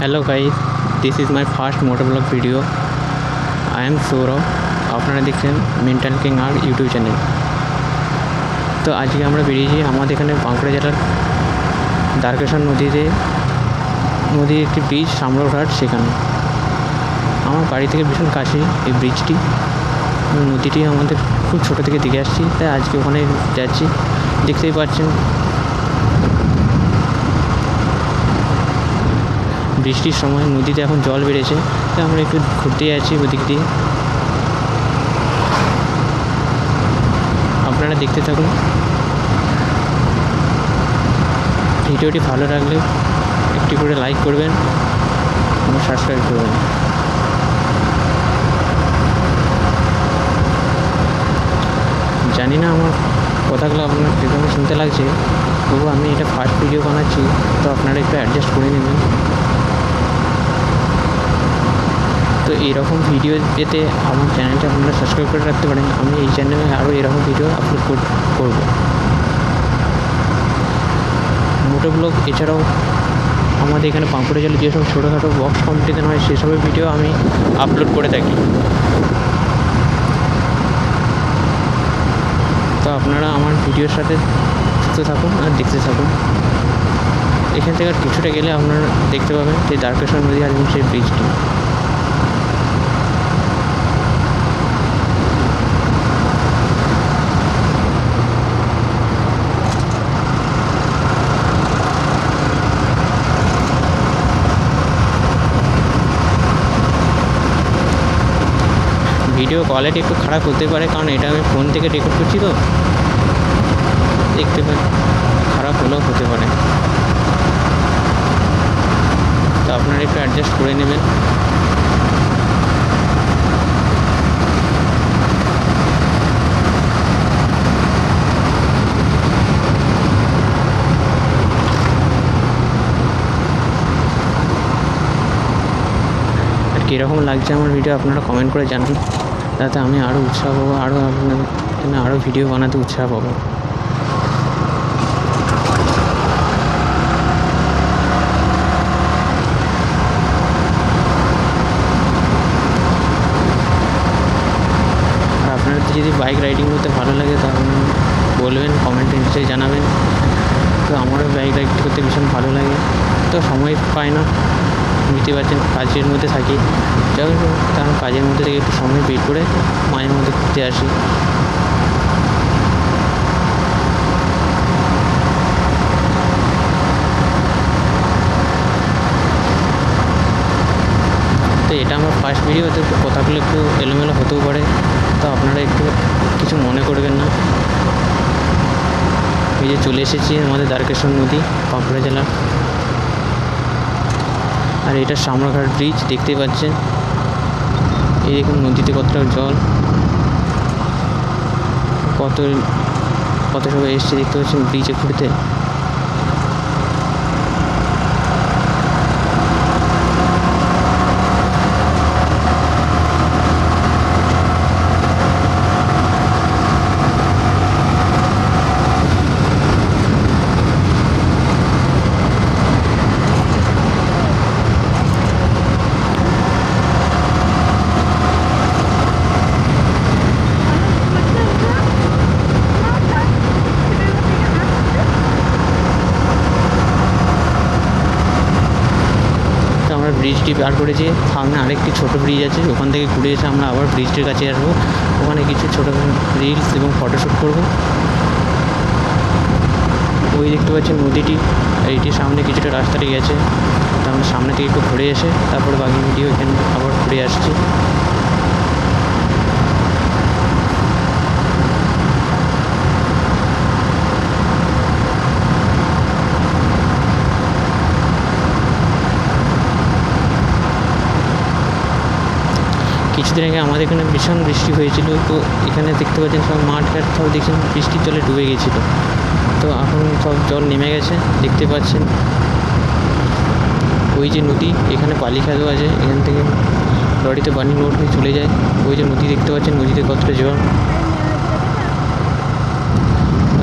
Hello guys, this is my first motovlog video. I am Sourav, আপনারা দেখছেন mental king আর YouTube channel. তো আজকে আমরা বেরিয়েছি আমাদের এখানে বাঁকুড়া জেলার দ্বারকেশ্বর নদীর একটি ব্রিজ সামরঘাট, সেখানে আমার বাড়ি থেকে ভীষণ কাছে এই ব্রিজটি। নদীটি আমাদের খুব ছোটো থেকে দেখে আসছি, তাই আজকে ওখানে যাচ্ছি। দেখতেই পাচ্ছেন বৃষ্টির সময় নদীতে এখন জল বেড়েছে, তাই আমরা একটু ঘুরতে যাচ্ছি ওদিক দিয়ে। আপনারা দেখতে থাকুন। ভিডিওটি ভালো লাগলে একটি করে লাইক করবেন এবং সাবস্ক্রাইব করবেন। জানি না আমার কথাগুলো আপনার কীভাবে শুনতে লাগছে, তবু আমি এটা ফার্স্ট ভিডিও বানাচ্ছি, তো আপনারা একটু অ্যাডজাস্ট করে নেবেন। তো এইরকম ভিডিও পেতে আমার চ্যানেলটা আপনারা সাবস্ক্রাইব করে রাখতে পারেন। আমি এই চ্যানেলে আরও এরকম ভিডিও আপলোড করব। মোটোব্লগ এছাড়াও আমাদের এখানে বাঁকুড়া জেলায় যেসব ছোটোখাটো বক্স কম্পিটিশন হয় সেসবের ভিডিও আমি আপলোড করে থাকি। তো আপনারা আমার ভিডিওর সাথে যুক্ত থাকুন আর দেখতে থাকুন। এখান থেকে আর কিছুটা গেলে আপনারা দেখতে পাবেন যে দ্বারকেশ্বর নদী আর সেই ব্রিজটি। ভিডিও কোয়ালিটি একটু খারাপ হতে পারে, কারণ এটা আমি ফোন থেকে রেকর্ড করছি, তো দেখতে পাই খারাপ হলেও হতে পারে। তো আপনারা একটু অ্যাডজাস্ট করে নেবেন। আর কীরকম লাগছে আমার ভিডিও আপনারা কমেন্ট করে জানান, যাতে আমি আরও উৎসাহ পাবো, আরও ভিডিও বানাতে উৎসাহ পাবো। আর আপনাদের যদি বাইক রাইডিং করতে ভালো লাগে তাহলে বলবেন, কমেন্টে নিশ্চয়ই জানাবেন। তো আমারও বাইক রাইড করতে ভীষণ ভালো লাগে, তো সময় পাই না, বুঝতে পারছেন কাজের মধ্যে থাকি। যাই হোক, কারণ কাজের মধ্যে থেকে একটু সময় বের করে মাঝে মধ্যে ঘুরতে আসি। তো এটা আমার ফার্স্ট ভিডিও, তো কথাগুলো একটু এলোমেলো হতেও পারে, তো আপনারা একটু কিছু মনে করবেন না। এই যে চলে এসেছি আমাদের দ্বারকেশ্বর নদী, বাঁকুড়া জেলা। আর এটা সামরঘাট ব্রিজ, দেখতেই পাচ্ছেন। এই দেখুন নদীতে কতটা জল, কত সবাই এসছে দেখতে পাচ্ছেন ব্রিজে ঘুরতে। ব্রিজটি পার করেছি, সামনে আরেকটি ছোট ব্রিজ আছে, ওখান থেকে ঘুরে এসে আমরা আবার ব্রিজটির কাছে আসবো। ওখানে কিছু ছোটো রিলস এবং ফটোশ্যুট করবো। ওই দেখতে পাচ্ছেন নদীটি, এইটির সামনে কিছুটা রাস্তাটি গেছে, তো আমরা সামনে থেকে একটু ঘুরে এসে তারপর বাকি ভিডিও এখানে আবার ঘুরে আসছি। কিছুদিন আগে আমাদের এখানে ভীষণ বৃষ্টি হয়েছিল, তো এখানে দেখতে পাচ্ছেন সব মাঠ ঘাট সব দেখছেন বৃষ্টির জলে ডুবে গেছিলো। তো এখন সব জল নেমে গেছে, দেখতে পাচ্ছেন। ওই যে নদী, এখানে বালি খাদও আছে, এখান থেকে লরিতে বালি লোড হয়ে চলে যায়। ওই যে নদী দেখতে পাচ্ছেন, নদীতে কতটা জল।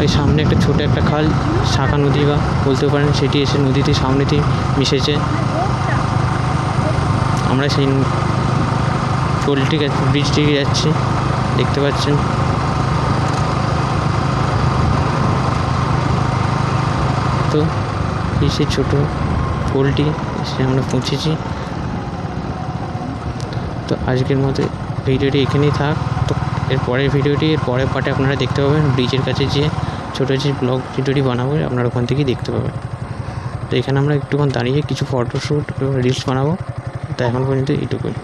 ওই সামনে একটা ছোটো একটা খাল, শাখা নদী বা বলতে পারেন, সেটি এসে নদীতে সামনেতেই মিশেছে। আমরা সেই ব্রিজটিকে যাচ্ছি, দেখতে পাচ্ছেন। তো এই সেই ছোটো পোলটি এসে আমরা পৌঁছেছি। তো আজকের মতো ভিডিওটি এখানেই থাক। তো এর পরের পার্টে আপনারা দেখতে পাবেন ব্রিজের কাছে যেয়ে ছোটো যে ব্লগ ভিডিওটি বানাবো আপনারা ওখান থেকেই দেখতে পাবেন। তো এখানে আমরা একটুক্ষণ দাঁড়িয়ে কিছু ফটোশ্যুট এবং রিলস বানাবো। তো এখন পর্যন্ত এইটুকুই।